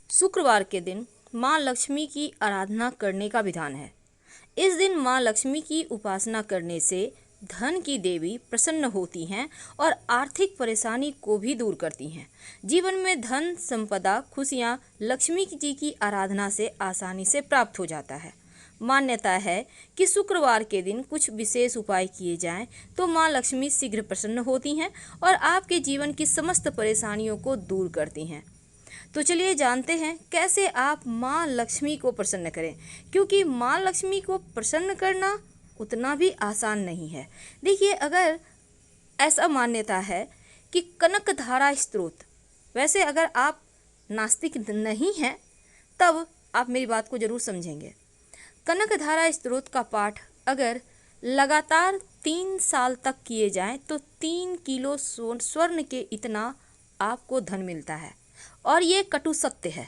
शुक्रवार के दिन माँ लक्ष्मी की आराधना करने का विधान है। इस दिन माँ लक्ष्मी की उपासना करने से धन की देवी प्रसन्न होती हैं और आर्थिक परेशानी को भी दूर करती हैं। जीवन में धन, संपदा, खुशियाँ लक्ष्मी जी की आराधना से आसानी से प्राप्त हो जाता है। मान्यता है कि शुक्रवार के दिन कुछ विशेष उपाय किए जाएं तो माँ लक्ष्मी शीघ्र प्रसन्न होती हैं और आपके जीवन की समस्त परेशानियों को दूर करती हैं। तो चलिए जानते हैं कैसे आप माँ लक्ष्मी को प्रसन्न करें, क्योंकि माँ लक्ष्मी को प्रसन्न करना उतना भी आसान नहीं है। देखिए, अगर ऐसा मान्यता है कि कनकधारा स्त्रोत, वैसे अगर आप नास्तिक नहीं हैं तब आप मेरी बात को ज़रूर समझेंगे। कनकधारा स्त्रोत का पाठ अगर लगातार 3 साल तक किए जाएं तो 3 किलो स्वर्ण के इतना आपको धन मिलता है और ये कटु सत्य है।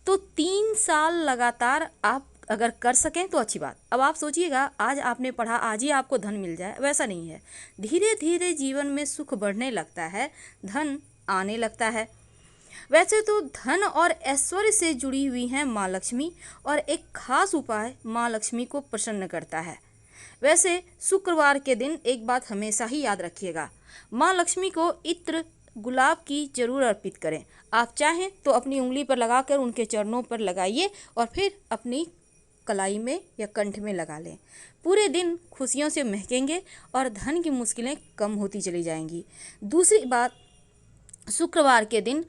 तो 3 साल लगातार आप अगर कर सकें तो अच्छी बात। अब आप सोचिएगा, आज आपने पढ़ा आज ही आपको धन मिल जाए, वैसा नहीं है। धीरे धीरे जीवन में सुख बढ़ने लगता है, धन आने लगता है। वैसे तो धन और ऐश्वर्य से जुड़ी हुई हैं माँ लक्ष्मी, और एक खास उपाय माँ लक्ष्मी को प्रसन्न करता है। वैसे शुक्रवार के दिन एक बात हमेशा ही याद रखिएगा, माँ लक्ष्मी को इत्र गुलाब की जरूर अर्पित करें। आप चाहें तो अपनी उंगली पर लगाकर उनके चरणों पर लगाइए और फिर अपनी कलाई में या कंठ में लगा लें। पूरे दिन खुशियों से महकेंगे और धन की मुश्किलें कम होती चली जाएंगी। दूसरी बात, शुक्रवार के दिन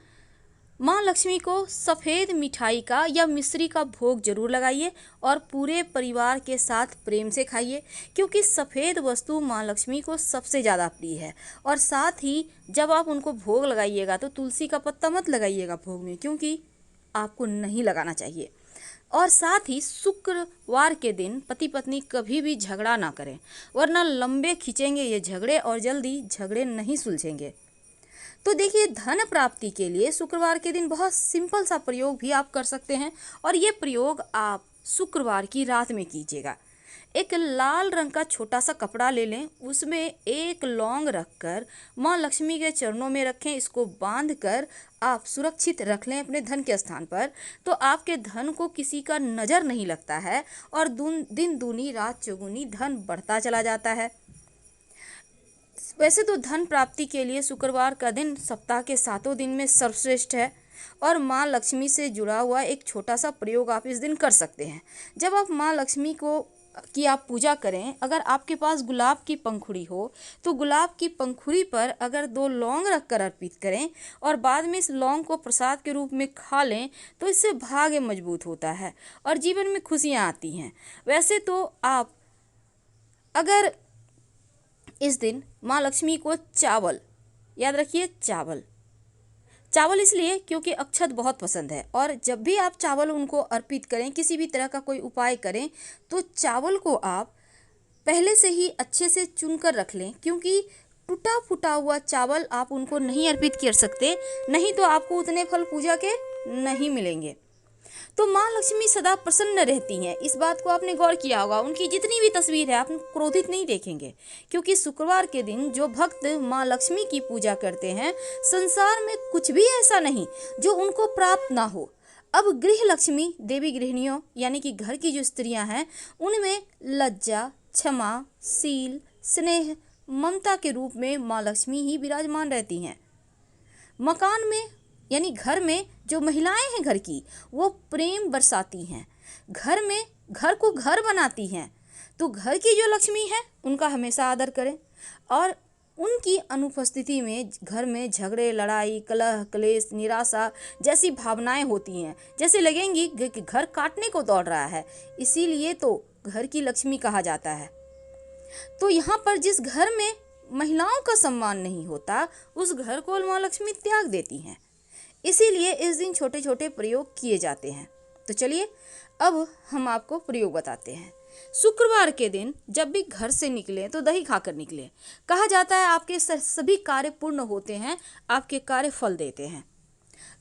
माँ लक्ष्मी को सफ़ेद मिठाई का या मिश्री का भोग जरूर लगाइए और पूरे परिवार के साथ प्रेम से खाइए, क्योंकि सफ़ेद वस्तु माँ लक्ष्मी को सबसे ज़्यादा प्रिय है। और साथ ही जब आप उनको भोग लगाइएगा तो तुलसी का पत्ता मत लगाइएगा भोग में, क्योंकि आपको नहीं लगाना चाहिए। और साथ ही शुक्रवार के दिन पति पत्नी कभी भी झगड़ा ना करें, वरना लंबे खींचेंगे ये झगड़े और जल्दी झगड़े नहीं सुलझेंगे। तो देखिए, धन प्राप्ति के लिए शुक्रवार के दिन बहुत सिंपल सा प्रयोग भी आप कर सकते हैं, और ये प्रयोग आप शुक्रवार की रात में कीजिएगा। एक लाल रंग का छोटा सा कपड़ा ले लें, उसमें एक लौंग रखकर माँ लक्ष्मी के चरणों में रखें। इसको बांधकर आप सुरक्षित रख लें अपने धन के स्थान पर, तो आपके धन को किसी का नज़र नहीं लगता है और दिन दूनी रात चौगुनी धन बढ़ता चला जाता है। वैसे तो धन प्राप्ति के लिए शुक्रवार का दिन सप्ताह के 7 दिन में सर्वश्रेष्ठ है, और माँ लक्ष्मी से जुड़ा हुआ एक छोटा सा प्रयोग आप इस दिन कर सकते हैं। जब आप माँ लक्ष्मी की आप पूजा करें, अगर आपके पास गुलाब की पंखुड़ी हो तो गुलाब की पंखुड़ी पर अगर 2 लौंग रखकर अर्पित करें और बाद में इस लौंग को प्रसाद के रूप में खा लें, तो इससे भाग्य मजबूत होता है और जीवन में खुशियाँ आती हैं। वैसे तो आप अगर इस दिन माँ लक्ष्मी को चावल, याद रखिए चावल इसलिए क्योंकि अक्षत बहुत पसंद है, और जब भी आप चावल उनको अर्पित करें, किसी भी तरह का कोई उपाय करें, तो चावल को आप पहले से ही अच्छे से चुनकर रख लें, क्योंकि टूटा फूटा हुआ चावल आप उनको नहीं अर्पित कर सकते, नहीं तो आपको उतने फल पूजा के नहीं मिलेंगे। तो माँ लक्ष्मी सदा प्रसन्न रहती हैं, इस बात को आपने गौर किया होगा। उनकी जितनी भी तस्वीर है आप क्रोधित नहीं देखेंगे, क्योंकि शुक्रवार के दिन जो भक्त माँ लक्ष्मी की पूजा करते हैं, संसार में कुछ भी ऐसा नहीं जो उनको प्राप्त ना हो। अब गृह लक्ष्मी देवी गृहिणियों यानी कि घर की जो स्त्रियां हैं, उनमें लज्जा, क्षमा, शील, स्नेह, ममता के रूप में माँ लक्ष्मी ही विराजमान रहती हैं। मकान में यानी घर में जो महिलाएं हैं घर की, वो प्रेम बरसाती हैं, घर को घर बनाती हैं। तो घर की जो लक्ष्मी है उनका हमेशा आदर करें, और उनकी अनुपस्थिति में घर में झगड़े, लड़ाई, कलह, क्लेश, निराशा जैसी भावनाएं होती हैं, जैसे लगेंगी कि घर काटने को दौड़ रहा है। इसीलिए तो घर की लक्ष्मी कहा जाता है। तो यहाँ पर जिस घर में महिलाओं का सम्मान नहीं होता, उस घर को माँ लक्ष्मी त्याग देती हैं। इसीलिए इस दिन छोटे छोटे प्रयोग किए जाते हैं। तो चलिए अब हम आपको प्रयोग बताते हैं। शुक्रवार के दिन जब भी घर से निकलें तो दही खाकर निकलें। कहा जाता है आपके सभी कार्य पूर्ण होते हैं, आपके कार्य फल देते हैं।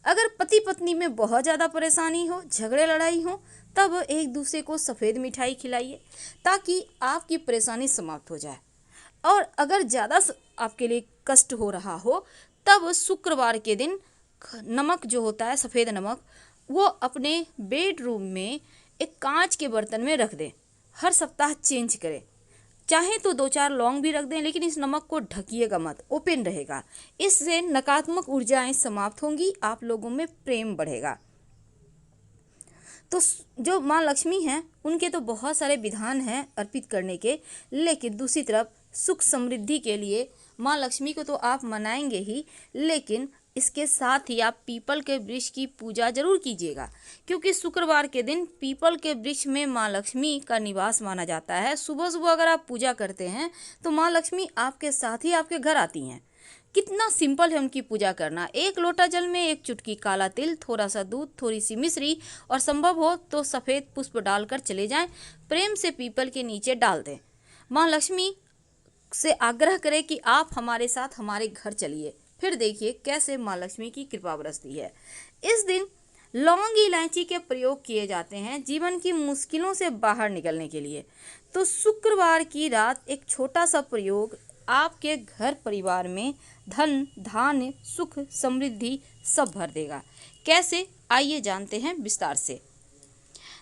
अगर पति पत्नी में बहुत ज़्यादा परेशानी हो, झगड़े लड़ाई हो, तब एक दूसरे को सफ़ेद मिठाई खिलाइए ताकि आपकी परेशानी समाप्त हो जाए। और अगर ज़्यादा आपके लिए कष्ट हो रहा हो, तब शुक्रवार के दिन नमक जो होता है, सफ़ेद नमक, वो अपने बेडरूम में एक कांच के बर्तन में रख दें। हर सप्ताह चेंज करें। चाहे तो 2-4 लौंग भी रख दें, लेकिन इस नमक को ढकिएगा मत, ओपन रहेगा। इससे नकारात्मक ऊर्जाएं समाप्त होंगी, आप लोगों में प्रेम बढ़ेगा। तो जो माँ लक्ष्मी हैं उनके तो बहुत सारे विधान हैं अर्पित करने के, लेकिन दूसरी तरफ सुख समृद्धि के लिए माँ लक्ष्मी को तो आप मनाएंगे ही, लेकिन इसके साथ ही आप पीपल के वृक्ष की पूजा जरूर कीजिएगा, क्योंकि शुक्रवार के दिन पीपल के वृक्ष में माँ लक्ष्मी का निवास माना जाता है। सुबह सुबह अगर आप पूजा करते हैं तो माँ लक्ष्मी आपके साथ ही आपके घर आती हैं। कितना सिंपल है उनकी पूजा करना। 1 लोटा जल में 1 चुटकी काला तिल, थोड़ा सा दूध, थोड़ी सी मिश्री और संभव हो तो सफ़ेद पुष्प डालकर चले जाएं। प्रेम से पीपल के नीचे डाल दें। माँ लक्ष्मी से आग्रह करें कि आप हमारे साथ हमारे घर चलिए, फिर देखिए कैसे माँ लक्ष्मी की कृपा बरसती है। इस दिन लौंग इलायची के प्रयोग किए जाते हैं जीवन की मुश्किलों से बाहर निकलने के लिए। तो शुक्रवार की रात एक छोटा सा प्रयोग आपके घर परिवार में धन, धान्य, सुख, समृद्धि सब भर देगा। कैसे, आइए जानते हैं विस्तार से।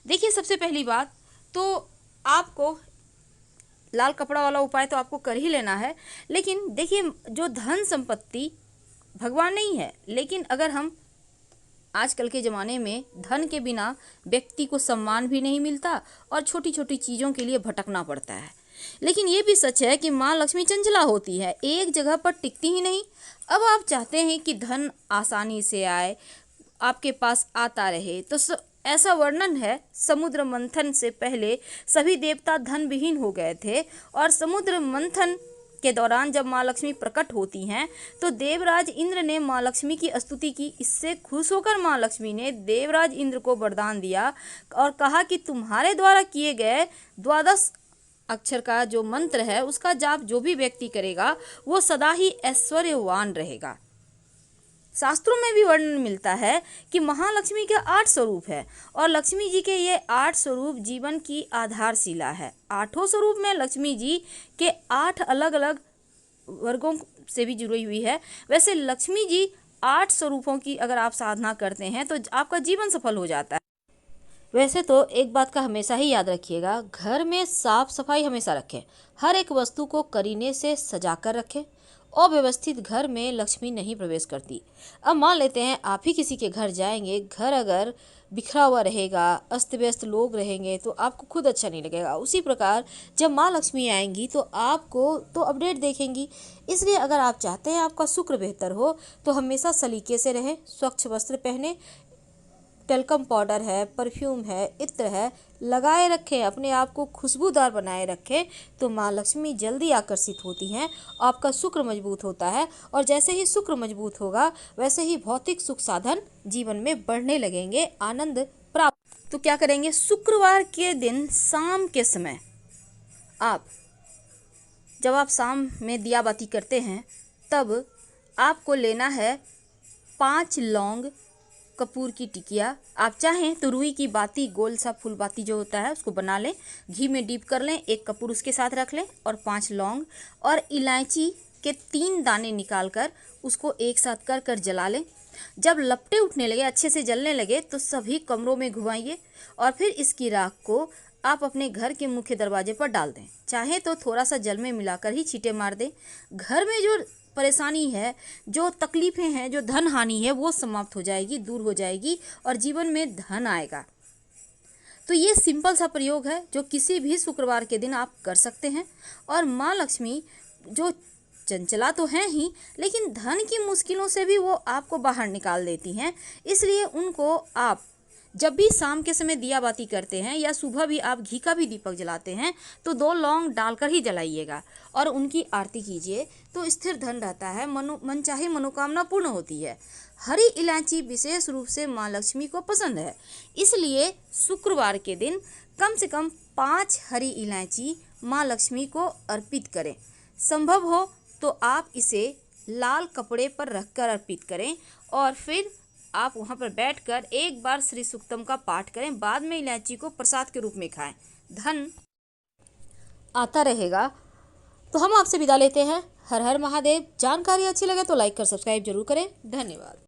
देखिए, सबसे पहली बात तो आपको लाल कपड़ा वाला उपाय तो आपको कर ही लेना है, लेकिन देखिए जो धन संपत्ति भगवान नहीं है, लेकिन अगर हम आजकल के ज़माने में धन के बिना व्यक्ति को सम्मान भी नहीं मिलता और छोटी छोटी चीज़ों के लिए भटकना पड़ता है। लेकिन ये भी सच है कि माँ लक्ष्मी चंचला होती है, एक जगह पर टिकती ही नहीं। अब आप चाहते हैं कि धन आसानी से आए, आपके पास आता रहे, तो ऐसा वर्णन है समुद्र मंथन से पहले सभी देवता धन विहीन हो गए थे, और समुद्र मंथन के दौरान जब माँ लक्ष्मी प्रकट होती हैं तो देवराज इंद्र ने माँ लक्ष्मी की स्तुति की। इससे खुश होकर माँ लक्ष्मी ने देवराज इंद्र को वरदान दिया और कहा कि तुम्हारे द्वारा किए गए 12 अक्षर का जो मंत्र है उसका जाप जो भी व्यक्ति करेगा वो सदा ही ऐश्वर्यवान रहेगा। शास्त्रों में भी वर्णन मिलता है कि महालक्ष्मी के 8 स्वरूप है और लक्ष्मी जी के ये 8 स्वरूप जीवन की आधारशिला है। 8 स्वरूप में लक्ष्मी जी के 8 अलग अलग वर्गों से भी जुड़ी हुई है। वैसे लक्ष्मी जी 8 स्वरूपों की अगर आप साधना करते हैं तो आपका जीवन सफल हो जाता है। वैसे तो एक बात का हमेशा ही याद रखिएगा, घर में साफ सफाई हमेशा रखें, हर एक वस्तु को करीने से सजा कर रखें। अव्यवस्थित घर में लक्ष्मी नहीं प्रवेश करती। अब मान लेते हैं आप ही किसी के घर जाएंगे, घर अगर बिखरा हुआ रहेगा, अस्त व्यस्त लोग रहेंगे तो आपको खुद अच्छा नहीं लगेगा। उसी प्रकार जब माँ लक्ष्मी आएंगी तो आपको तो अपडेट देखेंगी। इसलिए अगर आप चाहते हैं आपका शुक्र बेहतर हो तो हमेशा सलीके से रहें, स्वच्छ वस्त्र पहने, टेल्कम पाउडर है, परफ्यूम है, इत्र है, लगाए रखें, अपने आप को खुशबूदार बनाए रखें, तो माँ लक्ष्मी जल्दी आकर्षित होती हैं। आपका शुक्र मजबूत होता है और जैसे ही शुक्र मजबूत होगा वैसे ही भौतिक सुख साधन जीवन में बढ़ने लगेंगे, आनंद प्राप्त। तो क्या करेंगे, शुक्रवार के दिन शाम के समय जब आप शाम में दिया बाती करते हैं तब आपको लेना है 5 लौंग, कपूर की टिकिया, आप चाहें तो रुई की बाती, गोल सा फूल बाती जो होता है उसको बना लें, घी में डीप कर लें, 1 कपूर उसके साथ रख लें और 5 लौंग और इलायची के 3 दाने निकाल कर उसको एक साथ कर कर जला लें। जब लपटे उठने लगे, अच्छे से जलने लगे तो सभी कमरों में घुमाइए और फिर इसकी राख को आप अपने घर के मुख्य दरवाजे पर डाल दें। चाहे तो थोड़ा सा जल में मिलाकर ही छींटे मार दें। घर में जो परेशानी है, जो तकलीफ़ें हैं, जो धन हानि है वो समाप्त हो जाएगी, दूर हो जाएगी और जीवन में धन आएगा। तो ये सिंपल सा प्रयोग है जो किसी भी शुक्रवार के दिन आप कर सकते हैं। और माँ लक्ष्मी जो चंचला तो हैं ही, लेकिन धन की मुश्किलों से भी वो आपको बाहर निकाल देती हैं। इसलिए उनको आप जब भी शाम के समय दिया बाती करते हैं या सुबह भी आप घी का भी दीपक जलाते हैं तो 2 लौंग डालकर ही जलाइएगा और उनकी आरती कीजिए, तो स्थिर धन रहता है, मनचाही मनोकामना पूर्ण होती है। हरी इलायची विशेष रूप से माँ लक्ष्मी को पसंद है, इसलिए शुक्रवार के दिन कम से कम 5 हरी इलायची माँ लक्ष्मी को अर्पित करें। संभव हो तो आप इसे लाल कपड़े पर रखकर अर्पित करें और फिर आप वहाँ पर बैठकर एक बार श्री सूक्तम का पाठ करें, बाद में इलायची को प्रसाद के रूप में खाएं, धन आता रहेगा। तो हम आपसे विदा लेते हैं। हर हर महादेव। जानकारी अच्छी लगे तो लाइक कर सब्सक्राइब जरूर करें। धन्यवाद।